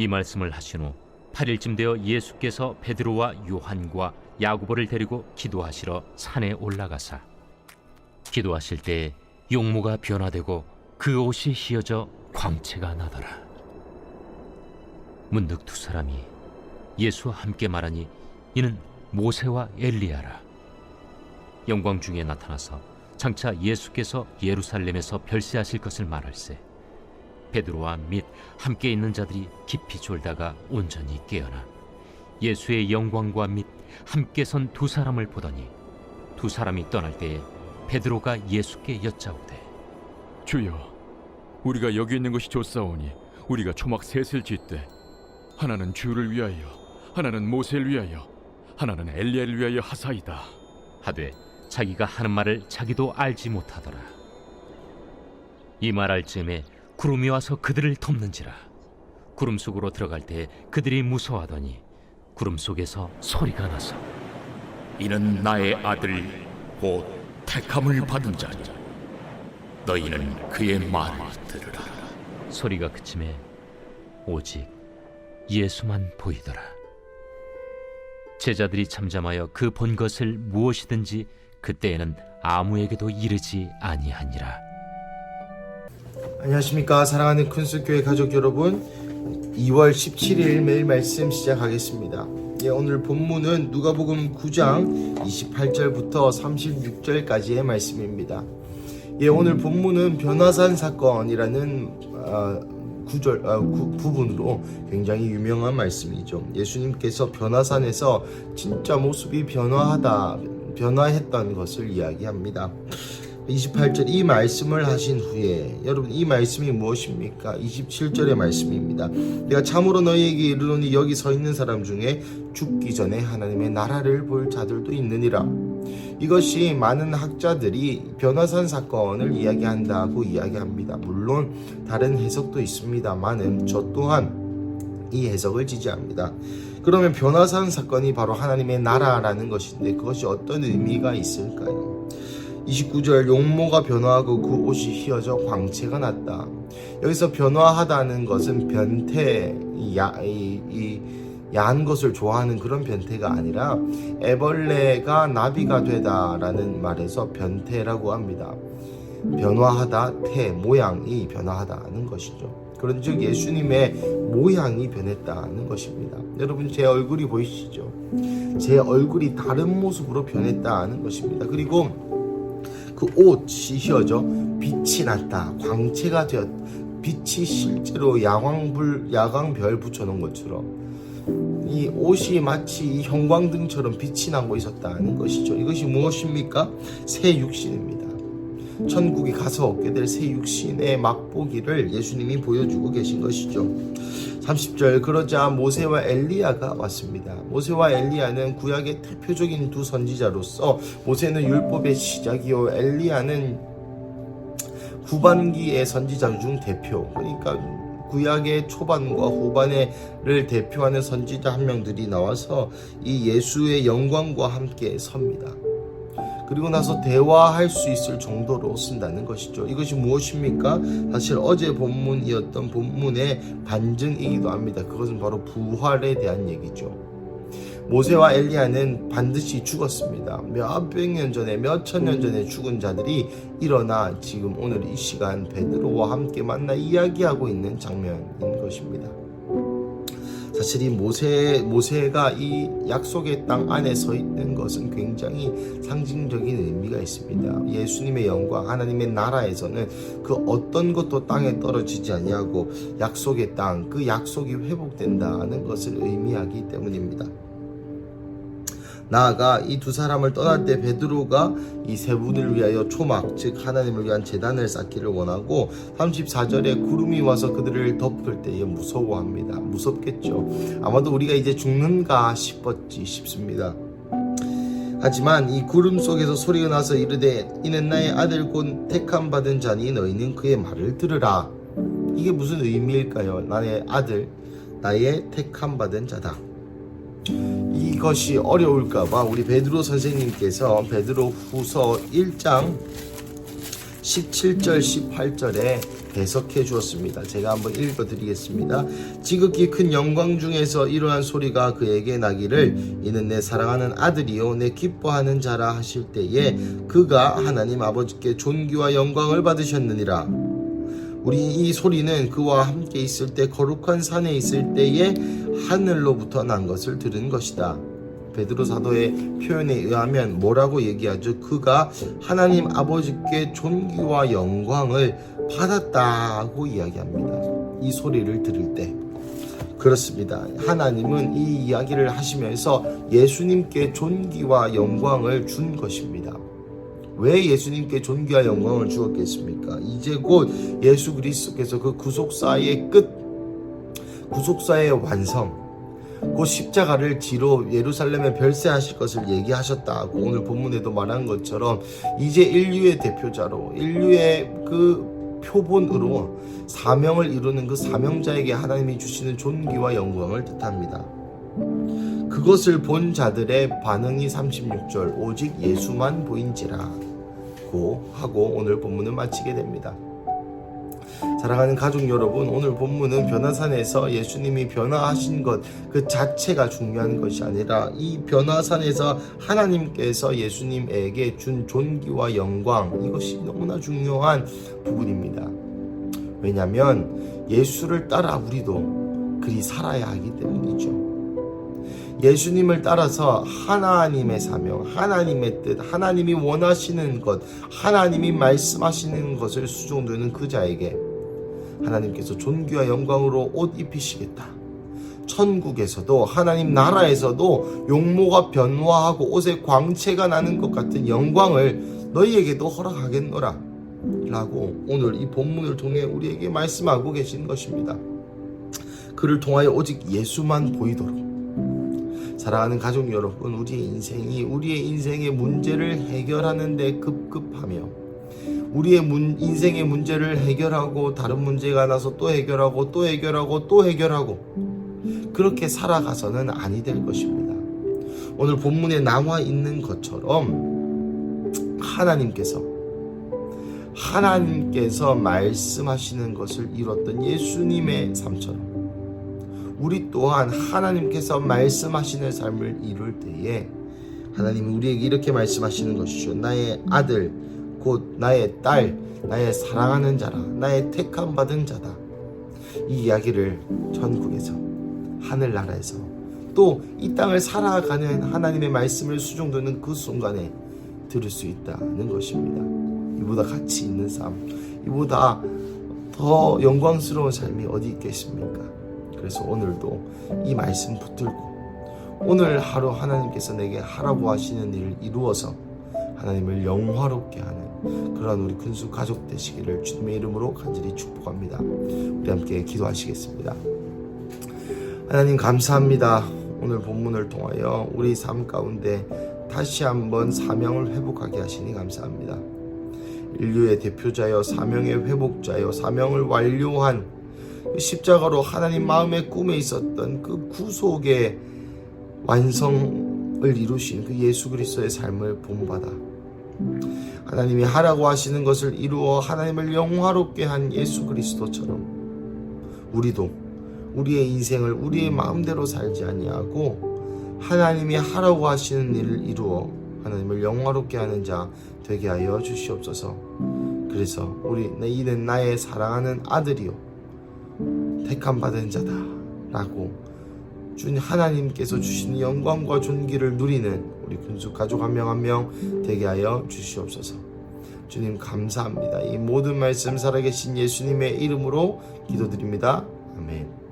이 말씀을 하신 후 8일쯤 되어 예수께서 베드로와 요한과 야고보를 데리고 기도하시러 산에 올라가사 기도하실 때에 용모가 변화되고 그 옷이 휘어져 광채가 나더라. 문득 두 사람이 예수와 함께 말하니 이는 모세와 엘리야라. 영광 중에 나타나서 장차 예수께서 예루살렘에서 별세하실 것을 말할세 베드로와 및 함께 있는 자들이 깊이 졸다가 온전히 깨어나 예수의 영광과 및 함께 선 두 사람을 보더니 두 사람이 떠날 때에 베드로가 예수께 여짜오되 주여, 우리가 여기 있는 것이 좋사오니 우리가 초막 셋을 짓되 하나는 주를 위하여, 하나는 모세를 위하여, 하나는 엘리야를 위하여 하사이다 하되 자기가 하는 말을 자기도 알지 못하더라. 이 말할 즈음에 구름이 와서 그들을 덮는지라. 구름 속으로 들어갈 때 그들이 무서워하더니 구름 속에서 소리가 나서 이는 나의 아들 곧 택함을 받은 자니 너희는 그의 말을 들으라. 소리가 그침에 오직 예수만 보이더라. 제자들이 잠잠하여 그 본 것을 무엇이든지 그때에는 아무에게도 이르지 아니하니라. 안녕하십니까 사랑하는 큰술교회 가족 여러분, 2월 17일 매일 말씀 시작하겠습니다. 오늘 본문은 누가복음 9장 28절부터 36절까지의 말씀입니다. 오늘 본문은 변화산 사건이라는 부분으로 굉장히 유명한 말씀이죠. 예수님께서 변화산에서 진짜 모습이 변화했던 것을 이야기합니다. 28절 이 말씀을 하신 후에, 여러분 이 말씀이 무엇입니까? 27절의 말씀입니다. 내가 참으로 너희에게 이르노니 여기 서 있는 사람 중에 죽기 전에 하나님의 나라를 볼 자들도 있느니라. 이것이 많은 학자들이 변화산 사건을 이야기한다고 이야기합니다. 물론 다른 해석도 있습니다만은 저 또한 이 해석을 지지합니다. 그러면 변화산 사건이 바로 하나님의 나라라는 것인데 그것이 어떤 의미가 있을까요? 29절 용모가 변화하고 그 옷이 휘어져 광채가 났다. 여기서 변화하다는 것은 변태, 야한 것을 좋아하는 그런 변태가 아니라 애벌레가 나비가 되다라는 말에서 변태라고 합니다. 변화하다, 모양이 변화하다는 것이죠. 그런즉 예수님의 모양이 변했다는 것입니다. 여러분 제 얼굴이 보이시죠? 제 얼굴이 다른 모습으로 변했다는 것입니다. 그리고 그 옷이 휘어져 빛이 났다, 광채가 되었다. 빛이 실제로 야광별 붙여놓은 것처럼 이 옷이 마치 형광등처럼 빛이 나고 있었다는 것이죠. 이것이 무엇입니까? 새 육신입니다. 천국에 가서 얻게 될 새 육신의 맛보기를 예수님이 보여주고 계신 것이죠. 30절 그러자 모세와 엘리야가 왔습니다. 모세와 엘리야는 구약의 대표적인 두 선지자로서 모세는 율법의 시작이요 엘리야는 후반기의 선지자 중 대표, 그러니까 구약의 초반과 후반을 대표하는 선지자 한 명들이 나와서 이 예수의 영광과 함께 섭니다. 그리고 나서 대화할 수 있을 정도로 쓴다는 것이죠. 이것이 무엇입니까? 사실 어제 본문이었던 본문의 반증이기도 합니다. 그것은 바로 부활에 대한 얘기죠. 모세와 엘리야는 반드시 죽었습니다. 몇백 년 전에, 몇천 년 전에 죽은 자들이 일어나 지금 오늘 이 시간 베드로와 함께 만나 이야기하고 있는 장면인 것입니다. 사실 이 모세가 이 약속의 땅 안에 서 있는 것은 굉장히 상징적인 의미가 있습니다. 예수님의 영광, 하나님의 나라에서는 그 어떤 것도 땅에 떨어지지 아니하고 약속의 땅, 그 약속이 회복된다는 것을 의미하기 때문입니다. 나아가 이 두 사람을 떠날 때 베드로가 이 세 분을 위하여 초막, 즉 하나님을 위한 제단을 쌓기를 원하고 34절에 구름이 와서 그들을 덮을 때에 무서워합니다. 무섭겠죠. 아마도 우리가 이제 죽는가 싶습니다. 하지만 이 구름 속에서 소리가 나서 이르되 이는 나의 아들 곧 택함 받은 자니 너희는 그의 말을 들으라. 이게 무슨 의미일까요? 나의 아들, 나의 택함 받은 자다. 이것이 어려울까봐 우리 베드로 선생님께서 베드로 후서 1장 17절 18절에 해석해 주었습니다. 제가 한번 읽어드리겠습니다. 지극히 큰 영광 중에서 이러한 소리가 그에게 나기를 이는 내 사랑하는 아들이요 내 기뻐하는 자라 하실 때에 그가 하나님 아버지께 존귀와 영광을 받으셨느니라. 우리 이 소리는 그와 함께 있을 때 거룩한 산에 있을 때에 하늘로부터 난 것을 들은 것이다. 베드로 사도의 표현에 의하면 뭐라고 얘기하죠? 그가 하나님 아버지께 존귀와 영광을 받았다고 이야기합니다. 이 소리를 들을 때. 그렇습니다. 하나님은 이 이야기를 하시면서 예수님께 존귀와 영광을 준 것입니다. 왜 예수님께 존귀와 영광을 주었겠습니까? 이제 곧 예수 그리스도께서 그 구속사의 끝, 구속사의 완성, 곧 십자가를 지로 예루살렘에 별세하실 것을 얘기하셨다고 오늘 본문에도 말한 것처럼 이제 인류의 대표자로, 인류의 그 표본으로 사명을 이루는 그 사명자에게 하나님이 주시는 존귀와 영광을 뜻합니다. 그것을 본 자들의 반응이 36절 오직 예수만 보인지라고 하고 오늘 본문을 마치게 됩니다. 사랑하는 가족 여러분, 오늘 본문은 변화산에서 예수님이 변화하신 것 그 자체가 중요한 것이 아니라 이 변화산에서 하나님께서 예수님에게 준 존귀와 영광, 이것이 너무나 중요한 부분입니다. 왜냐하면 예수를 따라 우리도 그리 살아야 하기 때문이죠. 예수님을 따라서 하나님의 사명, 하나님의 뜻, 하나님이 원하시는 것, 하나님이 말씀하시는 것을 수종드는 그 자에게 하나님께서 존귀와 영광으로 옷 입히시겠다. 천국에서도 하나님 나라에서도 용모가 변화하고 옷에 광채가 나는 것 같은 영광을 너희에게도 허락하겠노라 라고 오늘 이 본문을 통해 우리에게 말씀하고 계신 것입니다. 그를 통하여 오직 예수만 보이도록. 사랑하는 가족 여러분, 우리의 인생의 문제를 해결하는 데 급급하며 우리의 인생의 문제를 해결하고 다른 문제가 나서 또 해결하고 또 해결하고 또 해결하고 그렇게 살아가서는 아니 될 것입니다. 오늘 본문에 나와 있는 것처럼 하나님께서 말씀하시는 것을 이뤘던 예수님의 삶처럼 우리 또한 하나님께서 말씀하시는 삶을 이룰 때에 하나님이 우리에게 이렇게 말씀하시는 것이죠. 나의 아들 곧 나의 딸, 나의 사랑하는 자라, 나의 택함 받은 자다. 이 이야기를 천국에서, 하늘나라에서 또 이 땅을 살아가는 하나님의 말씀을 수종드는 그 순간에 들을 수 있다는 것입니다. 이보다 가치 있는 삶, 이보다 더 영광스러운 삶이 어디 있겠습니까? 그래서 오늘도 이 말씀 붙들고 오늘 하루 하나님께서 내게 하라고 하시는 일을 이루어서 하나님을 영화롭게 하는 그러한 우리 근수 가족 되시기를 주님의 이름으로 간절히 축복합니다. 우리 함께 기도하시겠습니다. 하나님 감사합니다. 오늘 본문을 통하여 우리 삶 가운데 다시 한번 사명을 회복하게 하시니 감사합니다. 인류의 대표자여 사명의 회복자여 사명을 완료한 십자가로 하나님 마음의 꿈에 있었던 그 구속의 완성을 이루신 그 예수 그리스도의 삶을 본받아 하나님이 하라고 하시는 것을 이루어 하나님을 영화롭게 한 예수 그리스도처럼 우리도 우리의 인생을 우리의 마음대로 살지 아니하고 하나님이 하라고 하시는 일을 이루어 하나님을 영화롭게 하는 자 되게 하여 주시옵소서. 그래서 이는 나의 사랑하는 아들이요 택함 받은 자다 라고 주님 하나님께서 주시는 영광과 존귀를 누리는 우리 군수 가족 한 명 한 명 되게 하여 주시옵소서. 주님 감사합니다. 이 모든 말씀 살아계신 예수님의 이름으로 기도드립니다. 아멘.